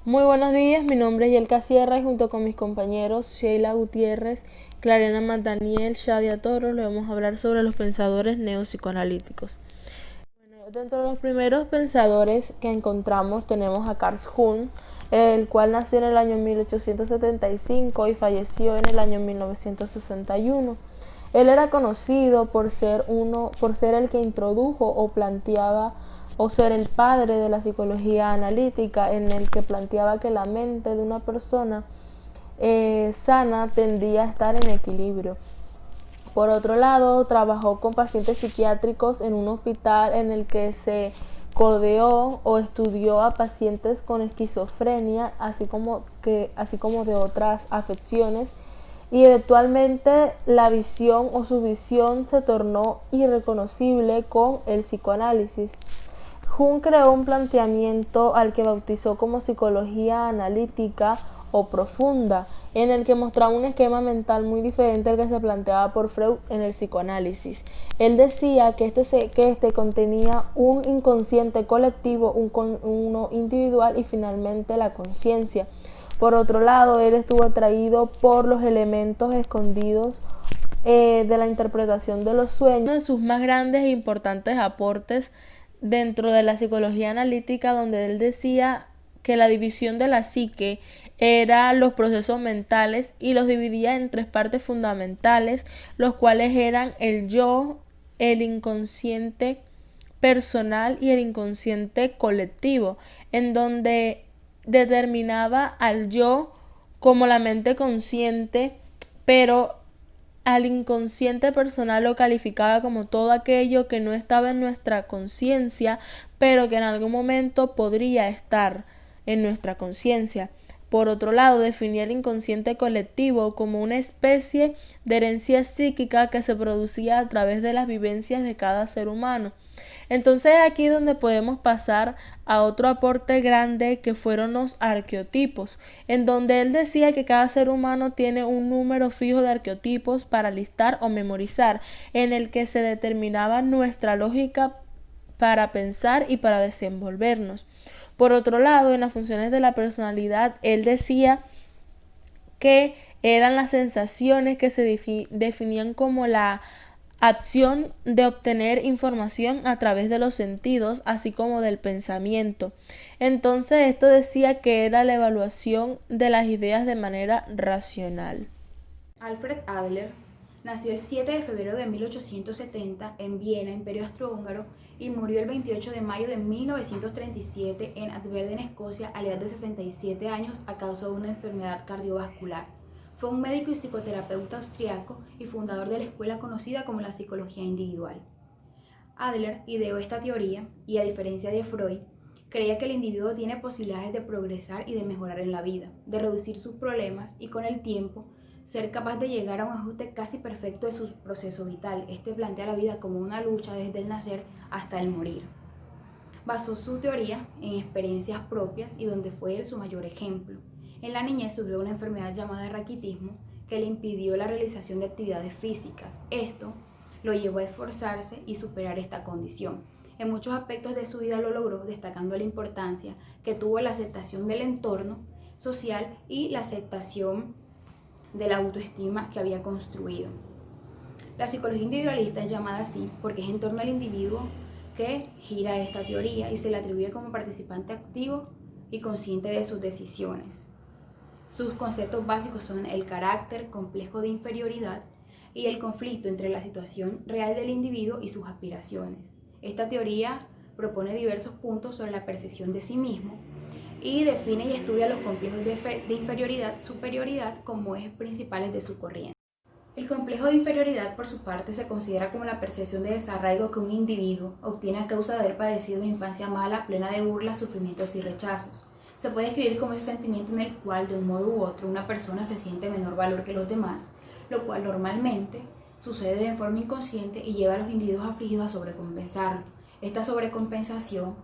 Muy buenos días, mi nombre es Yelka Sierra y junto con mis compañeros Sheila Gutiérrez, Clariana Mataniel, Shadia Toro, le vamos a hablar sobre los pensadores neopsicoanalíticos. Dentro de los primeros pensadores que encontramos tenemos a Carl Jung, el cual nació en el año 1875 y falleció en el año 1961. Él era conocido por ser el que introdujo o planteaba o ser el padre de la psicología analítica, en el que planteaba que la mente de una persona sana tendía a estar en equilibrio. Por otro lado, trabajó con pacientes psiquiátricos en un hospital en el que se codeó o estudió a pacientes con esquizofrenia, así como de otras afecciones, y eventualmente la visión o su visión se tornó irreconocible con el psicoanálisis. Jung creó un planteamiento al que bautizó como psicología analítica o profunda, en el que mostraba un esquema mental muy diferente al que se planteaba por Freud en el psicoanálisis. Él decía que este contenía un inconsciente colectivo, uno individual y finalmente la conciencia. Por otro lado, él estuvo atraído por los elementos escondidos de la interpretación de los sueños. Uno de sus más grandes e importantes aportes dentro de la psicología analítica, donde él decía que la división de la psique era los procesos mentales y los dividía en tres partes fundamentales, los cuales eran el yo, el inconsciente personal y el inconsciente colectivo, en donde determinaba al yo como la mente consciente, pero al inconsciente personal lo calificaba como todo aquello que no estaba en nuestra conciencia, pero que en algún momento podría estar en nuestra conciencia. Por otro lado, definía el inconsciente colectivo como una especie de herencia psíquica que se producía a través de las vivencias de cada ser humano. Entonces aquí donde podemos pasar a otro aporte grande que fueron los arqueotipos, en donde él decía que cada ser humano tiene un número fijo de arqueotipos para listar o memorizar, en el que se determinaba nuestra lógica para pensar y para desenvolvernos. Por otro lado, en las funciones de la personalidad, él decía que eran las sensaciones que se definían como la acción de obtener información a través de los sentidos, así como del pensamiento. Entonces, esto decía que era la evaluación de las ideas de manera racional. Alfred Adler nació el 7 de febrero de 1870 en Viena, Imperio Austrohúngaro, y murió el 28 de mayo de 1937 en Aberdeen, Escocia, a la edad de 67 años a causa de una enfermedad cardiovascular. Fue un médico y psicoterapeuta austriaco y fundador de la escuela conocida como la psicología individual. Adler ideó esta teoría y, a diferencia de Freud, creía que el individuo tiene posibilidades de progresar y de mejorar en la vida, de reducir sus problemas y, con el tiempo, ser capaz de llegar a un ajuste casi perfecto de su proceso vital. Este plantea la vida como una lucha desde el nacer hasta el morir. Basó su teoría en experiencias propias y donde fue él su mayor ejemplo. En la niñez sufrió una enfermedad llamada raquitismo que le impidió la realización de actividades físicas. Esto lo llevó a esforzarse y superar esta condición. En muchos aspectos de su vida lo logró, destacando la importancia que tuvo la aceptación del entorno social y la aceptación de la autoestima que había construido. La psicología individualista es llamada así porque es en torno al individuo que gira esta teoría y se le atribuye como participante activo y consciente de sus decisiones. Sus conceptos básicos son el carácter complejo de inferioridad y el conflicto entre la situación real del individuo y sus aspiraciones. Esta teoría propone diversos puntos sobre la percepción de sí mismo y define y estudia los complejos de inferioridad-superioridad como ejes principales de su corriente. El complejo de inferioridad, por su parte, se considera como la percepción de desarraigo que un individuo obtiene a causa de haber padecido una infancia mala, plena de burlas, sufrimientos y rechazos. Se puede describir como ese sentimiento en el cual, de un modo u otro, una persona se siente menor valor que los demás, lo cual normalmente sucede de forma inconsciente y lleva a los individuos afligidos a sobrecompensarlo. Esta sobrecompensación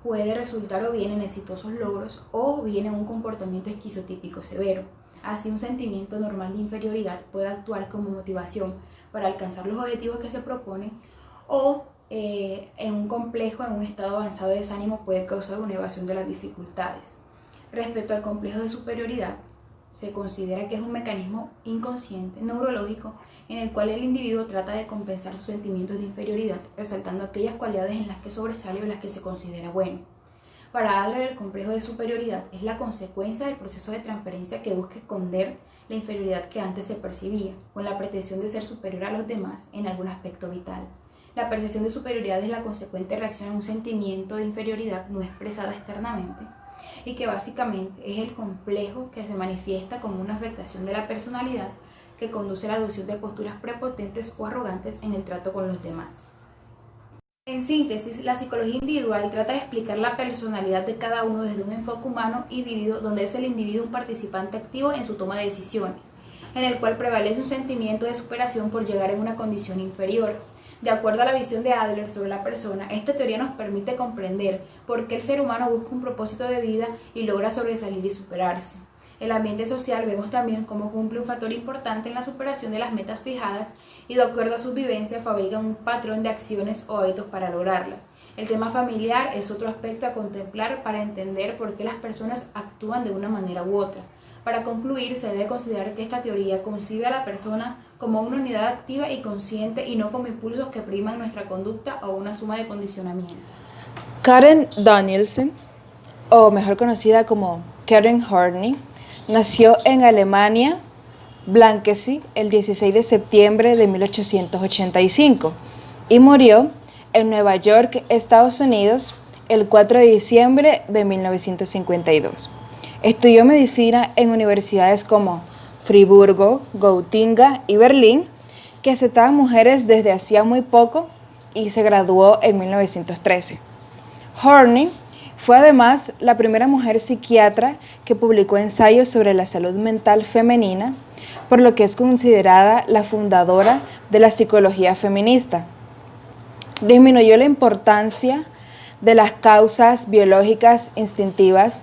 puede resultar o bien en exitosos logros o bien en un comportamiento esquizotípico severo. Así, un sentimiento normal de inferioridad puede actuar como motivación para alcanzar los objetivos que se proponen o en un complejo, en un estado avanzado de desánimo, puede causar una evasión de las dificultades. Respecto al complejo de superioridad, se considera que es un mecanismo inconsciente, neurológico, en el cual el individuo trata de compensar sus sentimientos de inferioridad, resaltando aquellas cualidades en las que sobresale o las que se considera bueno. Para Adler, el complejo de superioridad es la consecuencia del proceso de transferencia que busca esconder la inferioridad que antes se percibía, con la pretensión de ser superior a los demás en algún aspecto vital. La percepción de superioridad es la consecuente reacción a un sentimiento de inferioridad no expresado externamente, y que básicamente es el complejo que se manifiesta como una afectación de la personalidad que conduce a la adopción de posturas prepotentes o arrogantes en el trato con los demás. En síntesis, la psicología individual trata de explicar la personalidad de cada uno desde un enfoque humano y vívido, donde es el individuo un participante activo en su toma de decisiones, en el cual prevalece un sentimiento de superación por llegar en una condición inferior. De acuerdo a la visión de Adler sobre la persona, esta teoría nos permite comprender por qué el ser humano busca un propósito de vida y logra sobresalir y superarse. El ambiente social vemos también cómo cumple un factor importante en la superación de las metas fijadas y de acuerdo a sus vivencias fabrica un patrón de acciones o hábitos para lograrlas. El tema familiar es otro aspecto a contemplar para entender por qué las personas actúan de una manera u otra. Para concluir, se debe considerar que esta teoría concibe a la persona como una unidad activa y consciente y no como impulsos que priman nuestra conducta o una suma de condicionamiento. Karen Danielsen, o mejor conocida como Karen Horney, nació en Alemania, Blankensee, el 16 de septiembre de 1885 y murió en Nueva York, Estados Unidos, el 4 de diciembre de 1952. Estudió medicina en universidades como Friburgo, Gotinga y Berlín, que aceptaban mujeres desde hacía muy poco, y se graduó en 1913. Horney fue además la primera mujer psiquiatra que publicó ensayos sobre la salud mental femenina, por lo que es considerada la fundadora de la psicología feminista. Disminuyó la importancia de las causas biológicas instintivas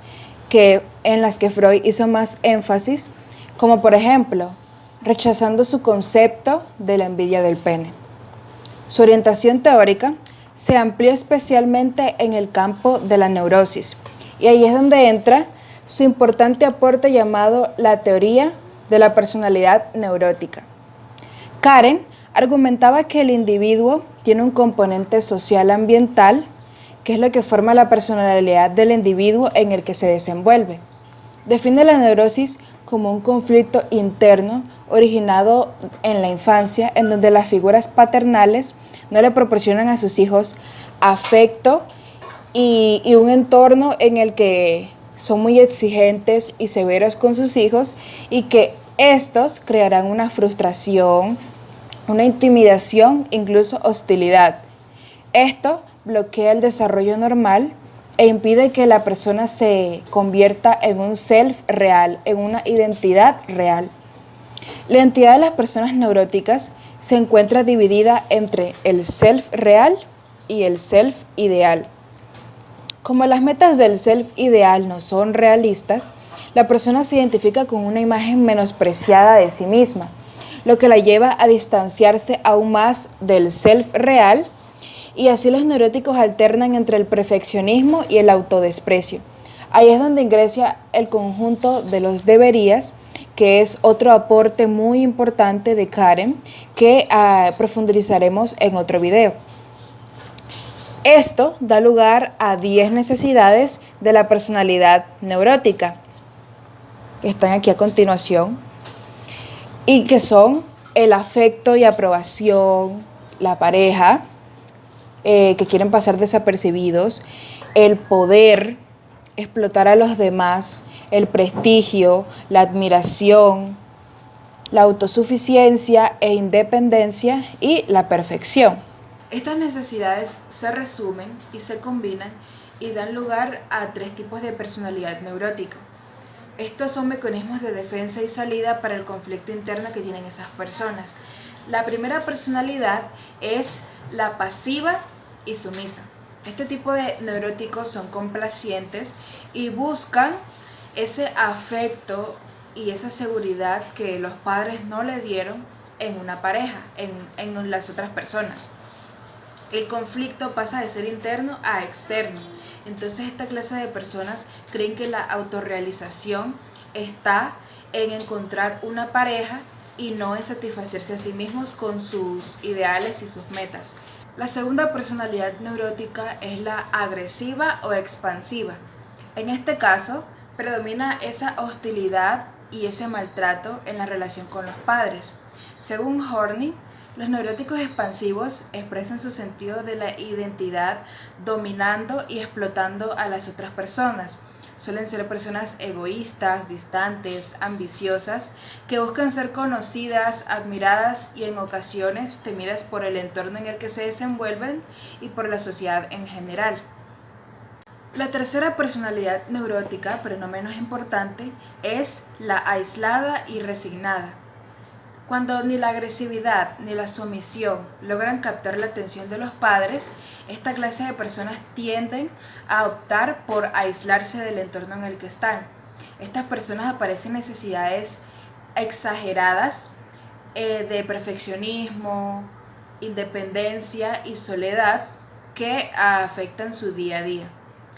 en las que Freud hizo más énfasis, como por ejemplo, rechazando su concepto de la envidia del pene. Su orientación teórica se amplió especialmente en el campo de la neurosis, y ahí es donde entra su importante aporte llamado la teoría de la personalidad neurótica. Karen argumentaba que el individuo tiene un componente social ambiental, que es lo que forma la personalidad del individuo en el que se desenvuelve. Define la neurosis como un conflicto interno originado en la infancia, en donde las figuras paternales no le proporcionan a sus hijos afecto y un entorno en el que son muy exigentes y severos con sus hijos, y que estos crearán una frustración, una intimidación, incluso hostilidad. Esto bloquea el desarrollo normal e impide que la persona se convierta en un self real, en una identidad real. La identidad de las personas neuróticas se encuentra dividida entre el self real y el self ideal. Como las metas del self ideal no son realistas, la persona se identifica con una imagen menospreciada de sí misma, lo que la lleva a distanciarse aún más del self real, y así los neuróticos alternan entre el perfeccionismo y el autodesprecio. Ahí es donde ingresa el conjunto de los deberías, que es otro aporte muy importante de Karen, que profundizaremos en otro video. Esto da lugar a 10 necesidades de la personalidad neurótica, que están aquí a continuación, y que son el afecto y aprobación, la pareja, que quieren pasar desapercibidos, el poder, explotar a los demás, el prestigio, la admiración, la autosuficiencia e independencia y la perfección. Estas necesidades se resumen y se combinan y dan lugar a 3 tipos de personalidad neurótica. Estos son mecanismos de defensa y salida para el conflicto interno que tienen esas personas. La primera personalidad es la pasiva y sumisa. Este tipo de neuróticos son complacientes y buscan ese afecto y esa seguridad que los padres no le dieron en una pareja, en las otras personas. El conflicto pasa de ser interno a externo Entonces esta clase de personas creen que la autorrealización está en encontrar una pareja y no en satisfacerse a sí mismos con sus ideales y sus metas. La segunda personalidad neurótica es la agresiva o expansiva. En este caso, predomina esa hostilidad y ese maltrato en la relación con los padres. Según Horney, los neuróticos expansivos expresan su sentido de la identidad dominando y explotando a las otras personas. Suelen ser personas egoístas, distantes, ambiciosas, que buscan ser conocidas, admiradas y en ocasiones temidas por el entorno en el que se desenvuelven y por la sociedad en general. La tercera personalidad neurótica, pero no menos importante, es la aislada y resignada. Cuando ni la agresividad ni la sumisión logran captar la atención de los padres, esta clase de personas tienden a optar por aislarse del entorno en el que están. Estas personas aparecen necesidades exageradas de perfeccionismo, independencia y soledad que afectan su día a día.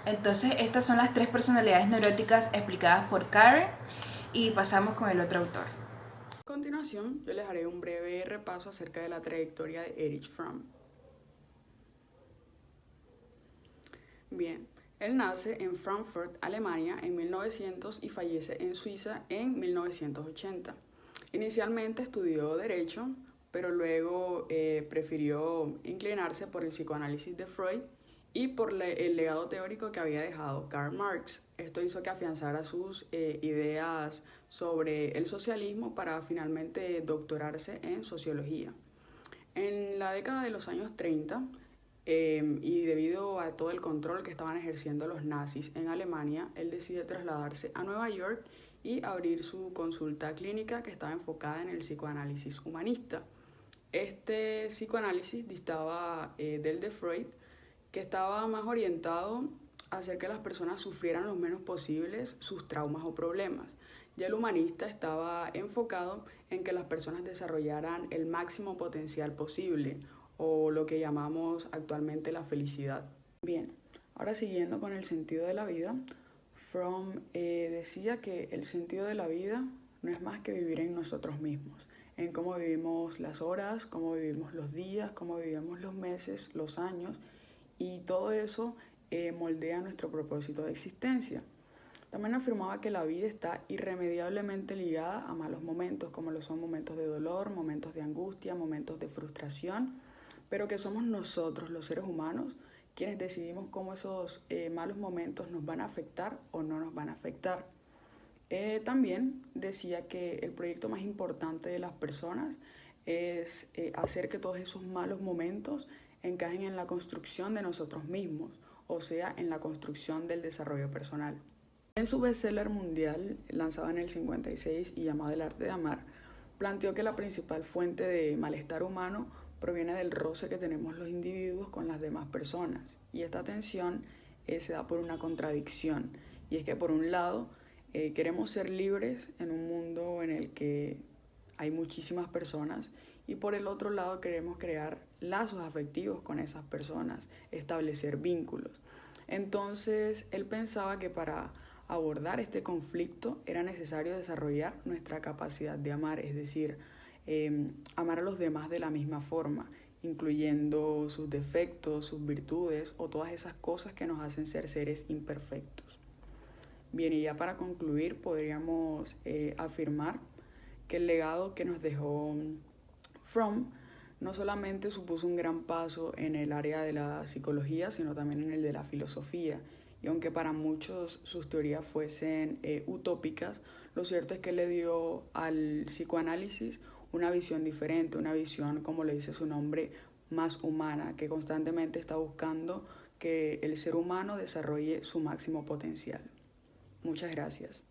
Entonces, estas son las 3 personalidades neuróticas explicadas por Karen y pasamos con el otro autor. A continuación, yo les haré un breve repaso acerca de la trayectoria de Erich Fromm. Bien, él nace en Frankfurt, Alemania, en 1900 y fallece en Suiza en 1980. Inicialmente estudió Derecho, pero luego prefirió inclinarse por el psicoanálisis de Freud y por el legado teórico que había dejado Karl Marx. Esto hizo que afianzara sus ideas sobre el socialismo para finalmente doctorarse en sociología. En la década de los años 30, y debido a todo el control que estaban ejerciendo los nazis en Alemania, él decide trasladarse a Nueva York y abrir su consulta clínica que estaba enfocada en el psicoanálisis humanista. Este psicoanálisis distaba del de Freud, que estaba más orientado a hacer que las personas sufrieran lo menos posibles sus traumas o problemas. Ya el humanista estaba enfocado en que las personas desarrollaran el máximo potencial posible, o lo que llamamos actualmente la felicidad. Bien, ahora siguiendo con el sentido de la vida, Fromm decía que el sentido de la vida no es más que vivir en nosotros mismos, en cómo vivimos las horas, cómo vivimos los días, cómo vivimos los meses, los años, y todo eso moldea nuestro propósito de existencia. También afirmaba que la vida está irremediablemente ligada a malos momentos, como lo son momentos de dolor, momentos de angustia, momentos de frustración, pero que somos nosotros, los seres humanos, quienes decidimos cómo esos malos momentos nos van a afectar o no nos van a afectar. También decía que el proyecto más importante de las personas es hacer que todos esos malos momentos encajen en la construcción de nosotros mismos, o sea, en la construcción del desarrollo personal. En su bestseller mundial, lanzado en el 56 y llamado El arte de amar, planteó que la principal fuente de malestar humano proviene del roce que tenemos los individuos con las demás personas. Y esta tensión se da por una contradicción. Y es que por un lado queremos ser libres en un mundo en el que hay muchísimas personas y por el otro lado queremos crear lazos afectivos con esas personas, establecer vínculos. Entonces él pensaba que para abordar este conflicto era necesario desarrollar nuestra capacidad de amar, es decir, amar a los demás de la misma forma, incluyendo sus defectos, sus virtudes o todas esas cosas que nos hacen ser seres imperfectos. Bien, y ya para concluir podríamos afirmar que el legado que nos dejó Fromm no solamente supuso un gran paso en el área de la psicología, sino también en el de la filosofía. Y aunque para muchos sus teorías fuesen utópicas, lo cierto es que le dio al psicoanálisis una visión diferente, una visión, como le dice su nombre, más humana, que constantemente está buscando que el ser humano desarrolle su máximo potencial. Muchas gracias.